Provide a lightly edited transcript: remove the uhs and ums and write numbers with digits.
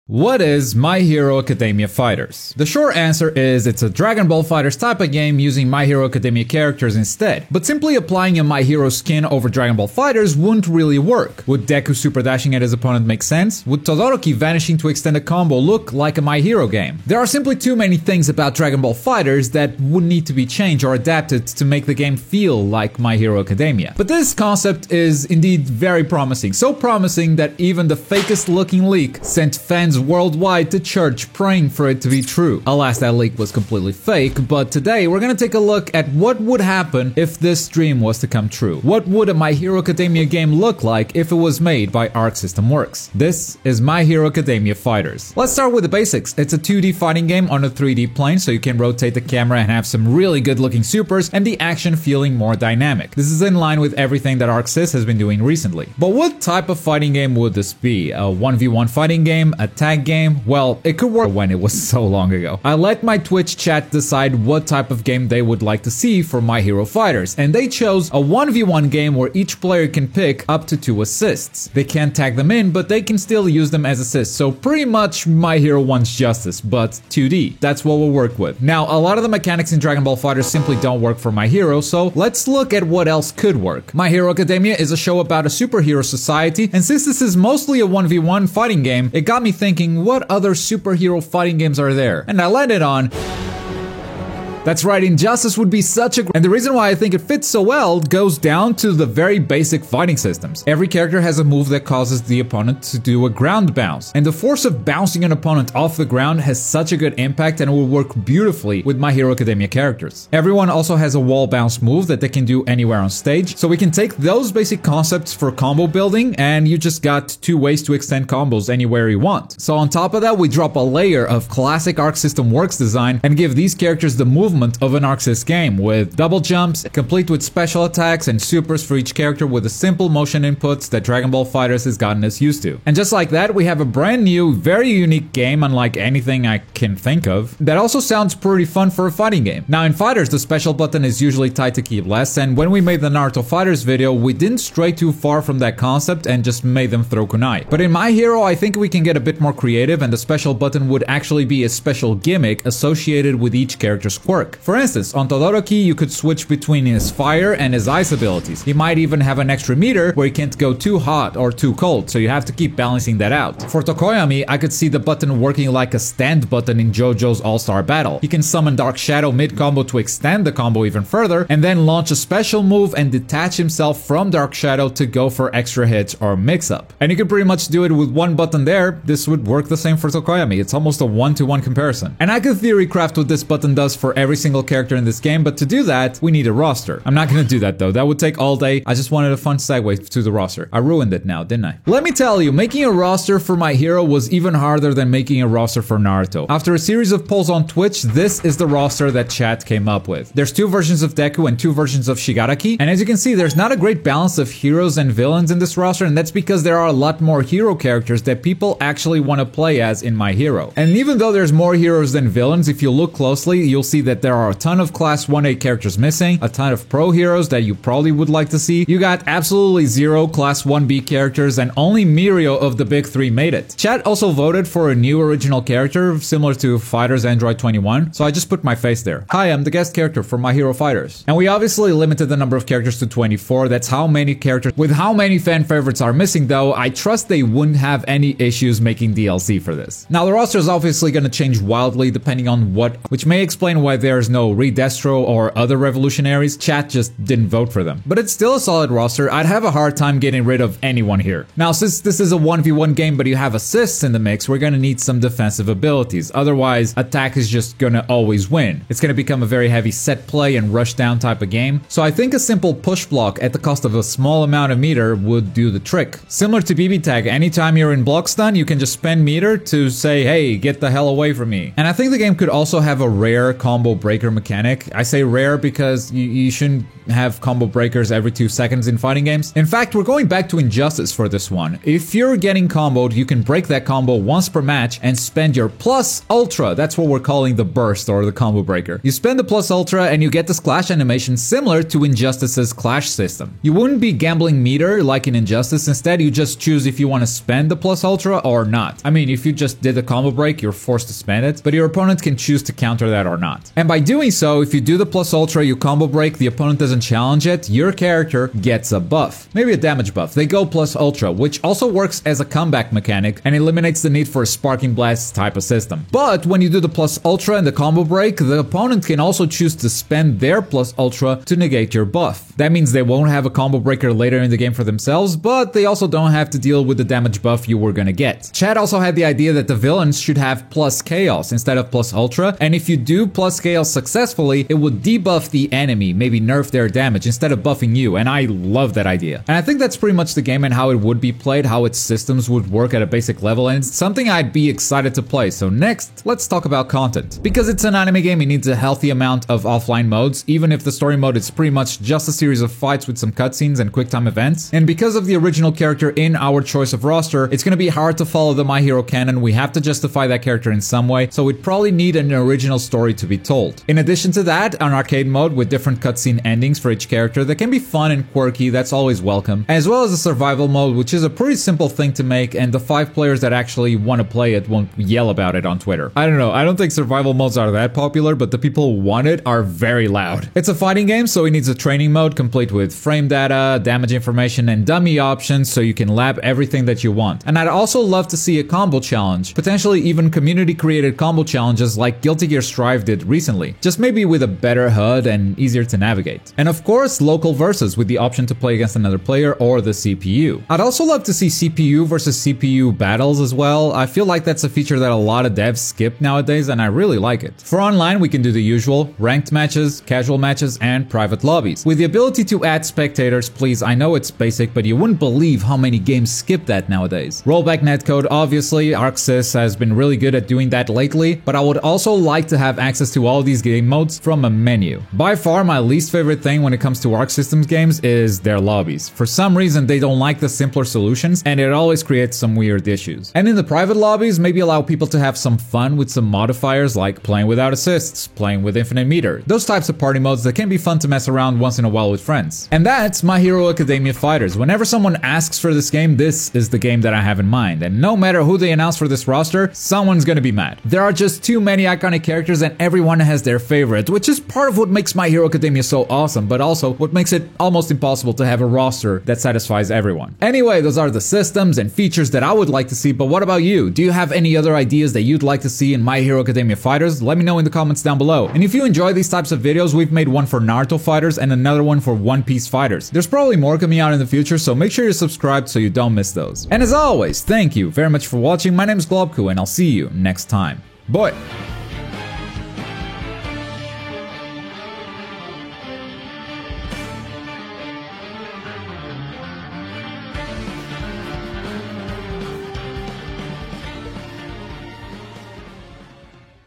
What is My Hero Academia Fighters? The short answer is it's a Dragon Ball FighterZ type of game using My Hero Academia characters instead. But simply applying a My Hero skin over Dragon Ball FighterZ wouldn't really work. Would Deku super dashing at his opponent make sense? Would Todoroki vanishing to extend a combo look like a My Hero game? There are simply too many things about Dragon Ball FighterZ that would need to be changed or adapted to make the game feel like My Hero Academia. But this concept is indeed very promising. So promising that even the fakest looking leak sent fans worldwide to church praying for it to be true. Alas, that leak was completely fake, but today we're gonna take a look at what would happen if this dream was to come true. What would a My Hero Academia game look like if it was made by Arc System Works? This is My Hero Academia Fighters. Let's start with the basics. It's a 2D fighting game on a 3D plane, so you can rotate the camera and have some really good looking supers and the action feeling more dynamic. This is in line with everything that Arc Sys has been doing recently. But what type of fighting game would this be? A 1v1 fighting game? A tag game? Well, it could work when it was so long ago. I let my Twitch chat decide what type of game they would like to see for My Hero Fighters, and they chose a 1v1 game where each player can pick up to 2 assists. They can't tag them in, but they can still use them as assists, so pretty much My Hero wants justice, but 2D. That's what we'll work with. Now, a lot of the mechanics in Dragon Ball FighterZ simply don't work for My Hero, so let's look at what else could work. My Hero Academia is a show about a superhero society, and since this is mostly a 1v1 fighting game, it got me thinking, what other superhero fighting games are there? And I landed on... That's right, Injustice would be such a... And the reason why I think it fits so well goes down to the very basic fighting systems. Every character has a move that causes the opponent to do a ground bounce. And the force of bouncing an opponent off the ground has such a good impact and will work beautifully with My Hero Academia characters. Everyone also has a wall bounce move that they can do anywhere on stage. So we can take those basic concepts for combo building and you just got 2 ways to extend combos anywhere you want. So on top of that, we drop a layer of classic Arc System Works design and give these characters the movement of an Arc Sys game with double jumps, complete with special attacks and supers for each character with the simple motion inputs that Dragon Ball FighterZ has gotten us used to. And just like that, we have a brand new, very unique game unlike anything I can think of that also sounds pretty fun for a fighting game. Now in Fighters, the special button is usually tied to keep less, and when we made the Naruto Fighters video, we didn't stray too far from that concept and just made them throw kunai. But in My Hero, I think we can get a bit more creative and the special button would actually be a special gimmick associated with each character's quirk. For instance, on Todoroki, you could switch between his fire and his ice abilities. He might even have an extra meter where he can't go too hot or too cold, so you have to keep balancing that out. For Tokoyami, I could see the button working like a stand button in JoJo's All-Star Battle. He can summon Dark Shadow mid-combo to extend the combo even further, and then launch a special move and detach himself from Dark Shadow to go for extra hits or mix-up. And you could pretty much do it with one button there. This would work the same for Tokoyami. It's almost a 1-to-1 comparison. And I could theory craft what this button does for every single character in this game, but to do that, we need a roster. I'm not gonna do that though, that would take all day. I just wanted a fun segue to the roster. I ruined it now, didn't I? Let me tell you, making a roster for My Hero was even harder than making a roster for Naruto. After a series of polls on Twitch, this is the roster that chat came up with. There's 2 versions of Deku and 2 versions of Shigaraki, and as you can see, there's not a great balance of heroes and villains in this roster, and that's because there are a lot more hero characters that people actually want to play as in My Hero. And even though there's more heroes than villains, if you look closely, you'll see that there are a ton of Class 1A characters missing, a ton of pro heroes that you probably would like to see. You got absolutely 0 Class 1B characters, and only Mirio of the big 3 made it. Chat also voted for a new original character similar to Fighters Android 21, so I just put my face there. Hi, I'm the guest character for My Hero Fighters. And we obviously limited the number of characters to 24. That's how many characters. With how many fan favorites are missing though, I trust they wouldn't have any issues making DLC for this. Now the roster is obviously going to change wildly depending on what, which may explain why there's no Redestro or other revolutionaries. Chat just didn't vote for them. But it's still a solid roster. I'd have a hard time getting rid of anyone here. Now since this is a 1v1 game but you have assists in the mix, we're gonna need some defensive abilities. Otherwise, attack is just gonna always win. It's gonna become a very heavy set play and rush down type of game. So I think a simple push block at the cost of a small amount of meter would do the trick. Similar to BB Tag, anytime you're in block stun, you can just spend meter to say, hey, get the hell away from me. And I think the game could also have a rare combo breaker mechanic. I say rare because you shouldn't have combo breakers every 2 seconds in fighting games. In fact, we're going back to Injustice for this one. If you're getting comboed, you can break that combo once per match and spend your plus ultra. That's what we're calling the burst or the combo breaker. You spend the plus ultra and you get this clash animation similar to Injustice's clash system. You wouldn't be gambling meter like in Injustice. Instead, you just choose if you want to spend the plus ultra or not. I mean, if you just did the combo break, you're forced to spend it, but your opponent can choose to counter that or not. And by doing so, if you do the plus ultra, you combo break, the opponent doesn't challenge it, your character gets a buff. Maybe a damage buff. They go plus ultra, which also works as a comeback mechanic and eliminates the need for a sparking blast type of system. But when you do the plus ultra and the combo break, the opponent can also choose to spend their plus ultra to negate your buff. That means they won't have a combo breaker later in the game for themselves, but they also don't have to deal with the damage buff you were gonna get. Chad also had the idea that the villains should have plus chaos instead of plus ultra, and if you do plus chaos successfully, it would debuff the enemy, maybe nerf their damage instead of buffing you, and I love that idea. And I think that's pretty much the game and how it would be played, how its systems would work at a basic level, and it's something I'd be excited to play. So next, let's talk about content. Because it's an anime game, it needs a healthy amount of offline modes, even if the story mode is pretty much just a series of fights with some cutscenes and quick time events. And because of the original character in our choice of roster, it's gonna be hard to follow the My Hero canon. We have to justify that character in some way, so we'd probably need an original story to be told. In addition to that, an arcade mode with different cutscene endings for each character that can be fun and quirky, that's always welcome, as well as a survival mode, which is a pretty simple thing to make, and the 5 players that actually want to play it won't yell about it on Twitter. I don't know, I don't think survival modes are that popular, but the people who want it are very loud. It's a fighting game, so it needs a training mode complete with frame data, damage information, and dummy options so you can lab everything that you want. And I'd also love to see a combo challenge, potentially even community created combo challenges like Guilty Gear Strive did recently, just maybe with a better HUD and easier to navigate. And of course, local versus with the option to play against another player or the CPU. I'd also love to see CPU versus CPU battles as well. I feel like that's a feature that a lot of devs skip nowadays and I really like it. For online, we can do the usual ranked matches, casual matches, and private lobbies. With the ability to add spectators, please, I know it's basic, but you wouldn't believe how many games skip that nowadays. Rollback netcode, obviously, ArcSys has been really good at doing that lately, but I would also like to have access to all these game modes from a menu. By far, my least favorite thing when it comes to Arc Systems games is their lobbies. For some reason, they don't like the simpler solutions, and it always creates some weird issues. And in the private lobbies, maybe allow people to have some fun with some modifiers like playing without assists, playing with infinite meter, those types of party modes that can be fun to mess around once in a while with friends. And that's My Hero Academia Fighters. Whenever someone asks for this game, this is the game that I have in mind, and no matter who they announce for this roster, someone's gonna be mad. There are just too many iconic characters and everyone has their favorite, which is part of what makes My Hero Academia so awesome, but also what makes it almost impossible to have a roster that satisfies everyone. Anyway, those are the systems and features that I would like to see, but what about you? Do you have any other ideas that you'd like to see in My Hero Academia Fighters? Let me know in the comments down below. And if you enjoy these types of videos, we've made one for Naruto Fighters and another one for One Piece Fighters. There's probably more coming out in the future, so make sure you're subscribed so you don't miss those. And as always, thank you very much for watching. My name is Globku, and I'll see you next time. Bye!